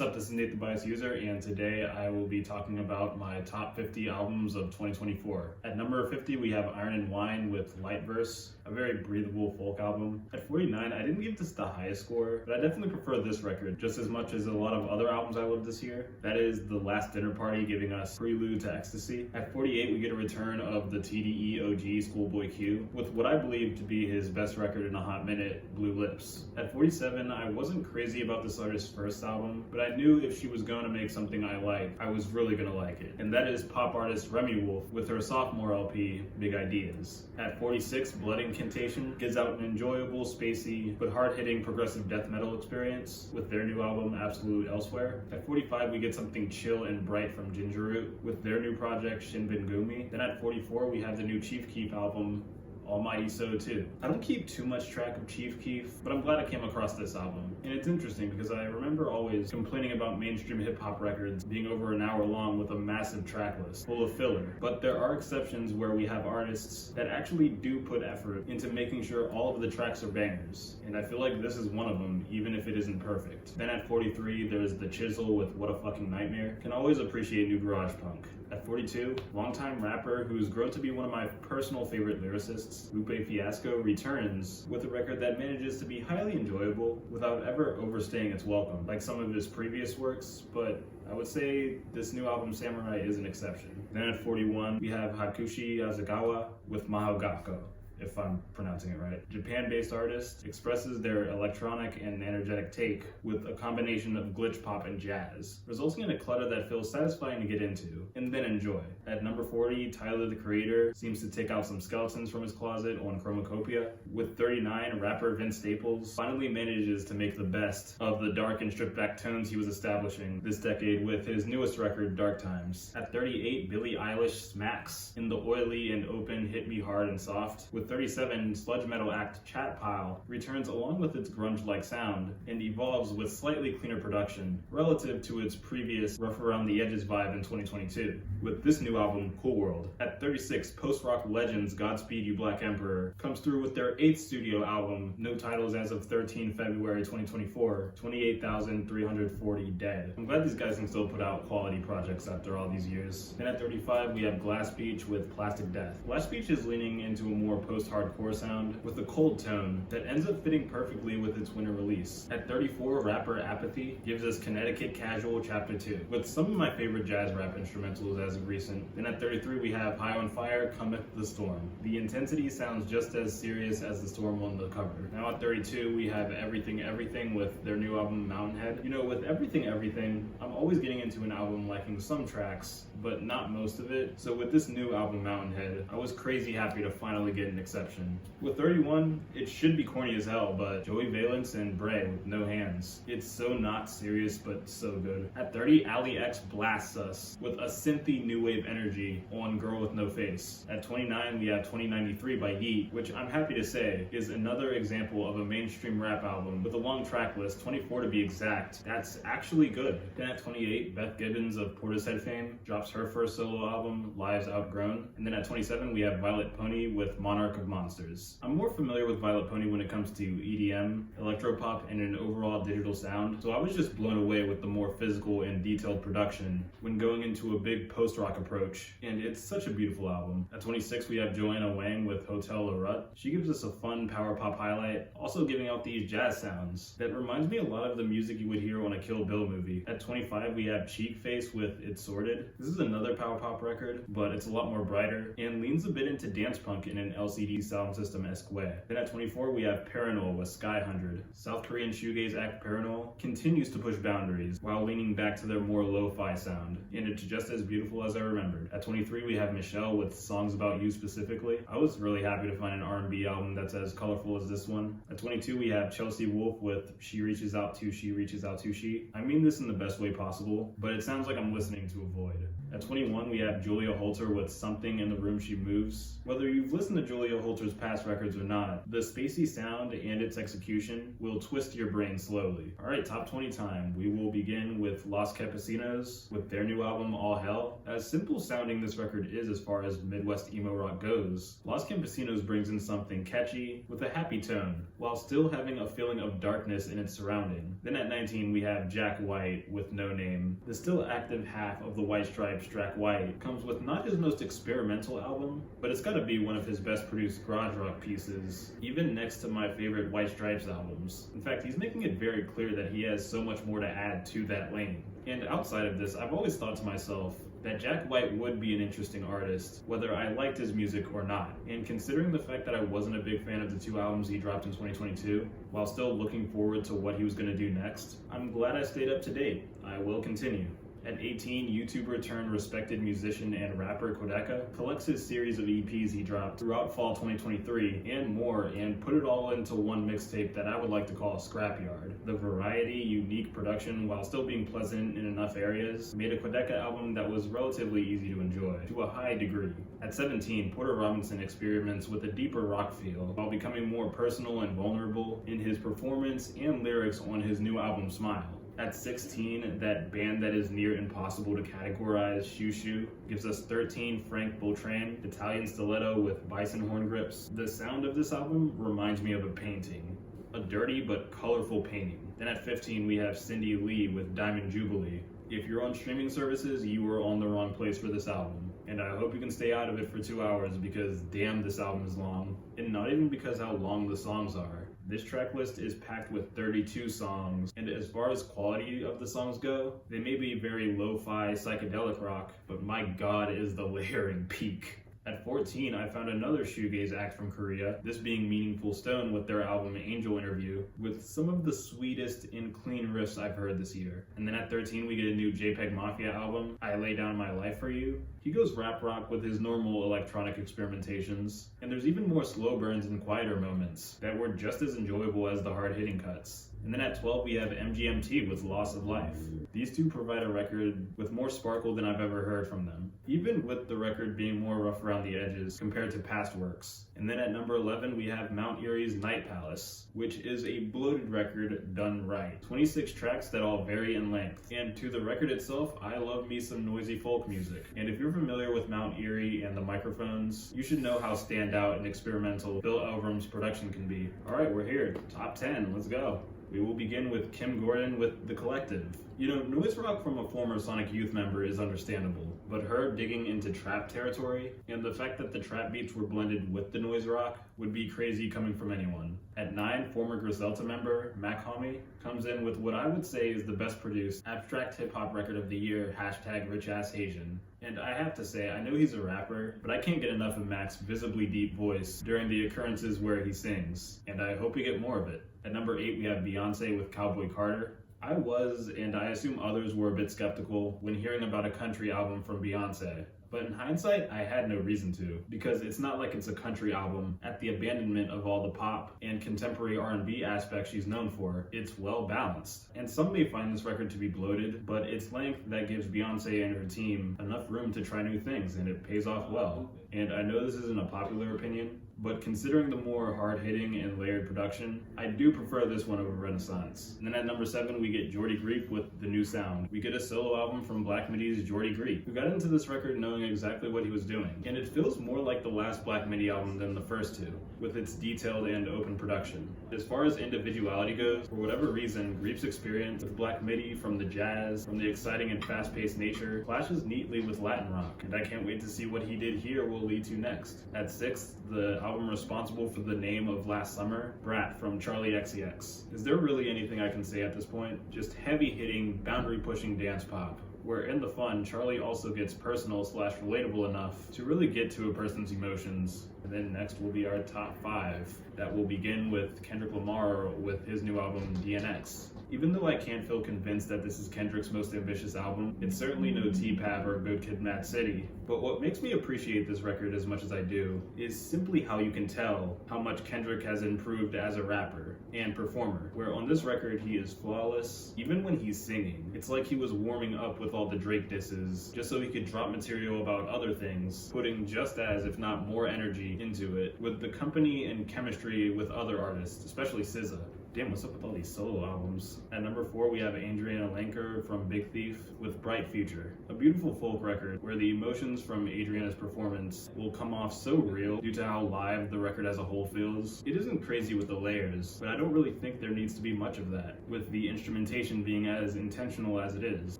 Sup, this is Nate the Bias User, and today I will be talking about my top 50 albums of 2024. At number 50, we have Iron and Wine with Light Verse, a very breathable folk album. At 49, I didn't give this the highest score, but I definitely prefer this record just as much as a lot of other albums I love this year. That is The Last Dinner Party giving us Prelude to Ecstasy. At 48, we get a return of the TDE OG ScHoolboy Q with what I believe to be his best record in a hot minute, Blue Lips. At 47, I wasn't crazy about this artist's first album, but I knew if she was going to make something I liked, I was really going to like it. And that is pop artist Remi with her sophomore LP, Big Ideas. At 46, Blood Incantation gives out an enjoyable, spacey, but hard-hitting progressive death metal experience with their new album, Absolute Elsewhere. At 45, we get something chill and bright from Ginger Root with their new project, Shinbangumi. Then at 44, we have the new Chief Keef album, Almighty So too. I don't keep too much track of Chief Keef, but I'm glad I came across this album. And it's interesting because I remember always complaining about mainstream hip-hop records being over an hour long with a massive track list full of filler. But there are exceptions where we have artists that actually do put effort into making sure all of the tracks are bangers. And I feel like this is one of them, even if it isn't perfect. Then at 43, there's The Chisel with What a Fucking Nightmare. Can always appreciate new garage punk. At 42, longtime rapper who's grown to be one of my personal favorite lyricists, Lupe Fiasco, returns with a record that manages to be highly enjoyable without ever overstaying its welcome, like some of his previous works, but I would say this new album, Samurai, is an exception. Then at 41, we have Hakushi Hasegawa with gakkō, if I'm pronouncing it right. Japan-based artist expresses their electronic and energetic take with a combination of glitch pop and jazz, resulting in a clutter that feels satisfying to get into and then enjoy. At number 40, Tyler the Creator seems to take out some skeletons from his closet on Chromacopia. With 39, rapper Vince Staples finally manages to make the best of the dark and stripped back tones he was establishing this decade with his newest record, Dark Times. At 38, Billie Eilish smacks in the oily and open Hit Me Hard and Soft. With 37, sludge metal act Chat Pile returns along with its grunge-like sound and evolves with slightly cleaner production relative to its previous rough around the edges vibe in 2022. With this new album, Cool World. At 36, post-rock legends Godspeed You Black Emperor comes through with their 8th studio album, no titles as of 13 February 2024, 28,340 dead. I'm glad these guys can still put out quality projects after all these years. Then at 35, we have Glass Beach with Plastic Death. Glass Beach is leaning into a more post-hardcore sound with a cold tone that ends up fitting perfectly with its winter release. At 34, rapper Apathy gives us Connecticut Casual Chapter 2 with some of my favorite jazz rap instrumentals as of recent. Then at 33, we have High on Fire-Cometh the Storm. The intensity sounds just as serious as the storm on the cover. Now at 32, we have Everything with their new album Mountainhead. You know, with Everything, I'm always getting into an album liking some tracks, but not most of it. So with this new album Mountainhead, I was crazy happy to finally get an exception. With 31, it should be corny as hell, but Joey Valence and Brae with No Hands. It's so not serious, but so good. At 30, Allie X blasts us with a synthy new wave energy on Girl with No Face. At 29, we have 2093 by Yeet, which I'm happy to say is another example of a mainstream rap album with a long track list, 24 to be exact. That's actually good. Then at 28, Beth Gibbons of Portishead fame drops her first solo album, Lives Outgrown. And then at 27, we have Vylet Pony with Monarch of Monsters. I'm more familiar with Vylet Pony when it comes to EDM, electropop, and an overall digital sound, so I was just blown away with the more physical and detailed production when going into a big post-rock approach, and it's such a beautiful album. At 26, we have Joanna Wang with Hotel La Rut. She gives us a fun power pop highlight, also giving out these jazz sounds that reminds me a lot of the music you would hear on a Kill Bill movie. At 25, we have Cheek Face with It's Sorted. This is another power pop record, but it's a lot more brighter and leans a bit into dance punk in an LCD sound system-esque way. Then at 24, we have Paranoid with Sky 100. South Korean shoegaze act Paranoid continues to push boundaries while leaning back to their more lo-fi sound, and it's just as beautiful as I remembered. At 23, we have Michelle with Songs About You Specifically. I was really happy to find an R&B album that's as colorful as this one. At 22, we have Chelsea Wolfe with She Reaches Out To, She Reaches Out To She. I mean this in the best way possible, but it sounds like I'm listening to a void. At 21, we have Julia Holter with Something in the Room She Moves. Whether you've listened to Julia Mario Holter's past records or not, the spacey sound and its execution will twist your brain slowly. Alright, top 20 time. We will begin with Los Campesinos with their new album, All Hell. As simple sounding this record is as far as Midwest emo rock goes, Los Campesinos brings in something catchy with a happy tone, while still having a feeling of darkness in its surrounding. Then at 19 we have Jack White with No Name. The still active half of the White Stripes, Jack White, comes with not his most experimental album, but it's gotta be one of his best produced garage rock pieces, even next to my favorite White Stripes albums. In fact, he's making it very clear that he has so much more to add to that lane. And outside of this, I've always thought to myself that Jack White would be an interesting artist, whether I liked his music or not. And considering the fact that I wasn't a big fan of the 2 albums he dropped in 2022, while still looking forward to what he was gonna do next, I'm glad I stayed up to date. I will continue. At 18, YouTuber turned respected musician and rapper Quodeka collects his series of EPs he dropped throughout fall 2023 and more, and put it all into one mixtape that I would like to call Scrapyard. The variety, unique production, while still being pleasant in enough areas, made a Quodeka album that was relatively easy to enjoy, to a high degree. At 17, Porter Robinson experiments with a deeper rock feel, while becoming more personal and vulnerable in his performance and lyrics on his new album, Smile. At 16, that band that is near impossible to categorize, Shoo Shoo, gives us 13, Frank Beltran, Italian Stiletto with bison horn grips. The sound of this album reminds me of a painting, a dirty but colorful painting. Then at 15, we have Cindy Lee with Diamond Jubilee. If you're on streaming services, you are on the wrong place for this album. And I hope you can stay out of it for 2 hours, because damn, this album is long. And not even because how long the songs are. This track list is packed with 32 songs, and as far as quality of the songs go, they may be very lo-fi psychedelic rock, but my god is the layering peak. At 14, I found another shoegaze act from Korea, this being Meaningful Stone with their album Angel Interview, with some of the sweetest and clean riffs I've heard this year. And then at 13, we get a new JPEG Mafia album, I Lay Down My Life For You. He goes rap rock with his normal electronic experimentations, and there's even more slow burns and quieter moments that were just as enjoyable as the hard-hitting cuts. And then at 12, we have MGMT with Loss of Life. These two provide a record with more sparkle than I've ever heard from them, even with the record being more rough around the edges compared to past works. And then at number 11, we have Mount Erie's Night Palace, which is a bloated record done right. 26 tracks that all vary in length. And to the record itself, I love me some noisy folk music. And if you're familiar with Mount Erie and the microphones, you should know how standout and experimental Bill Elvrum's production can be. Alright, we're here. Top 10, let's go. We will begin with Kim Gordon with The Collective. You know, noise rock from a former Sonic Youth member is understandable, but her digging into trap territory, and the fact that the trap beats were blended with the noise rock, would be crazy coming from anyone. At 9, former Griselda member, Mac Homie, comes in with what I would say is the best produced abstract hip-hop record of the year, #RichAssHasian. And I have to say, I know he's a rapper, but I can't get enough of Mac's visibly deep voice during the occurrences where he sings, and I hope we get more of it. At number 8, we have Beyonce with Cowboy Carter. I was, and I assume others were a bit skeptical when hearing about a country album from Beyonce. But in hindsight, I had no reason to, because it's not like it's a country album at the abandonment of all the pop and contemporary R&B aspects she's known for. It's well balanced. And some may find this record to be bloated, but its length that gives Beyonce and her team enough room to try new things, and it pays off well. And I know this isn't a popular opinion, but considering the more hard-hitting and layered production, I do prefer this one over Renaissance. And then at number 7, we get Jordy Greek with The New Sound. We get a solo album from Black Midi's Jordy Greek, who got into this record knowing exactly what he was doing. And it feels more like the last Black Midi album than the first two, with its detailed and open production. As far as individuality goes, for whatever reason, Greek's experience with Black Midi, from the jazz, from the exciting and fast-paced nature, clashes neatly with Latin rock, and I can't wait to see what he did here will lead to next. At 6, the album responsible for the name of last summer, Brat from Charlie XCX. Is there really anything I can say at this point? Just heavy-hitting, boundary-pushing dance pop, where in the fun, Charlie also gets personal/relatable enough to really get to a person's emotions. And then next will be our top 5. That will begin with Kendrick Lamar with his new album, DNX. Even though I can't feel convinced that this is Kendrick's most ambitious album, it's certainly no T-Pab or Good Kid, Mad City. But what makes me appreciate this record as much as I do is simply how you can tell how much Kendrick has improved as a rapper. and performer, where on this record he is flawless. Even when he's singing, it's like he was warming up with all the Drake disses, just so he could drop material about other things, putting just as, if not more energy into it, with the company and chemistry with other artists, especially SZA. Damn, what's up with all these solo albums? At number 4, we have Adriana Lenker from Big Thief with Bright Future, a beautiful folk record where the emotions from Adriana's performance will come off so real due to how live the record as a whole feels. It isn't crazy with the layers, but I don't really think there needs to be much of that, with the instrumentation being as intentional as it is,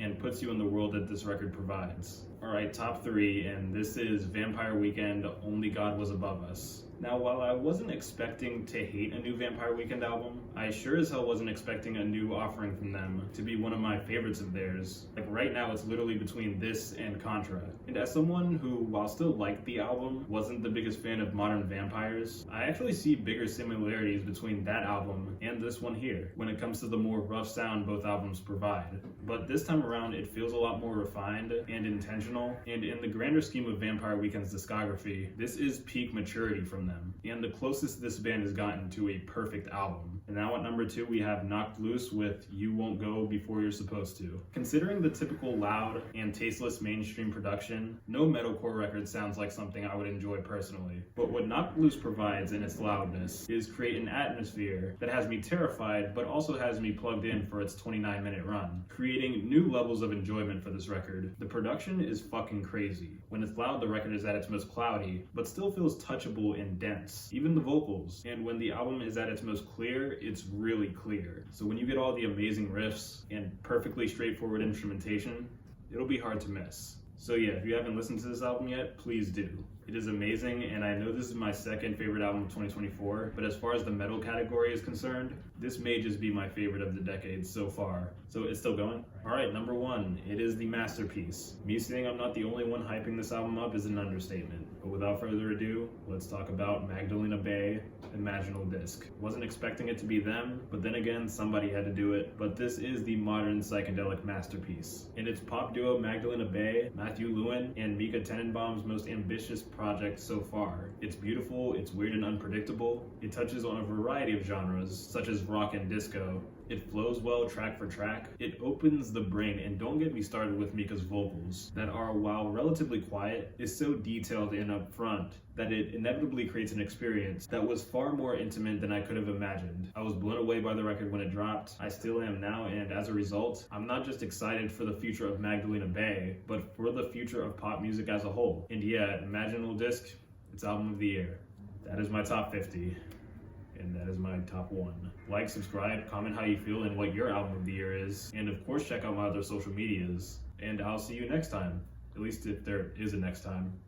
and puts you in the world that this record provides. Alright, top 3, and this is Vampire Weekend, Only God Was Above Us. Now, while I wasn't expecting to hate a new Vampire Weekend album, I sure as hell wasn't expecting a new offering from them to be one of my favorites of theirs. Like right now, it's literally between this and Contra. And as someone who, while still liked the album, wasn't the biggest fan of modern vampires, I actually see bigger similarities between that album and this one here, when it comes to the more rough sound both albums provide. But this time around, it feels a lot more refined and intentional, and in the grander scheme of Vampire Weekend's discography, this is peak maturity from them, and the closest this band has gotten to a perfect album. And now at number 2, we have Knocked Loose with You Won't Go Before You're Supposed To. Considering the typical loud and tasteless mainstream production, no metalcore record sounds like something I would enjoy personally. But what Knocked Loose provides in its loudness is create an atmosphere that has me terrified, but also has me plugged in for its 29-minute run, creating new levels of enjoyment for this record. The production is fucking crazy. When it's loud, the record is at its most cloudy, but still feels touchable and dense, even the vocals. And when the album is at its most clear, it's really clear. So when you get all the amazing riffs and perfectly straightforward instrumentation, it'll be hard to miss. So yeah, if you haven't listened to this album yet, please do. It is amazing, and I know this is my second favorite album of 2024, but as far as the metal category is concerned, this may just be my favorite of the decade so far. So it's still going? Alright, number 1, it is the masterpiece. Me saying I'm not the only one hyping this album up is an understatement. But without further ado, let's talk about Magdalena Bay, Imaginal Disc. Wasn't expecting it to be them, but then again, somebody had to do it. But this is the modern psychedelic masterpiece. In its pop duo Magdalena Bay, Matthew Lewin, and Mika Tenenbaum's most ambitious project so far. It's beautiful, it's weird and unpredictable. It touches on a variety of genres, such as rock and disco. It flows well track for track. It opens the brain, and don't get me started with Mika's vocals that are, while relatively quiet, is so detailed and upfront that it inevitably creates an experience that was far more intimate than I could have imagined. I was blown away by the record when it dropped. I still am now, and as a result, I'm not just excited for the future of Magdalena Bay, but for the future of pop music as a whole. And yeah, Imaginal Disc, it's album of the year. That is my top 50. And that is my top 1. Like, subscribe, comment how you feel and what your album of the year is. And of course, check out my other social medias. And I'll see you next time. At least if there is a next time.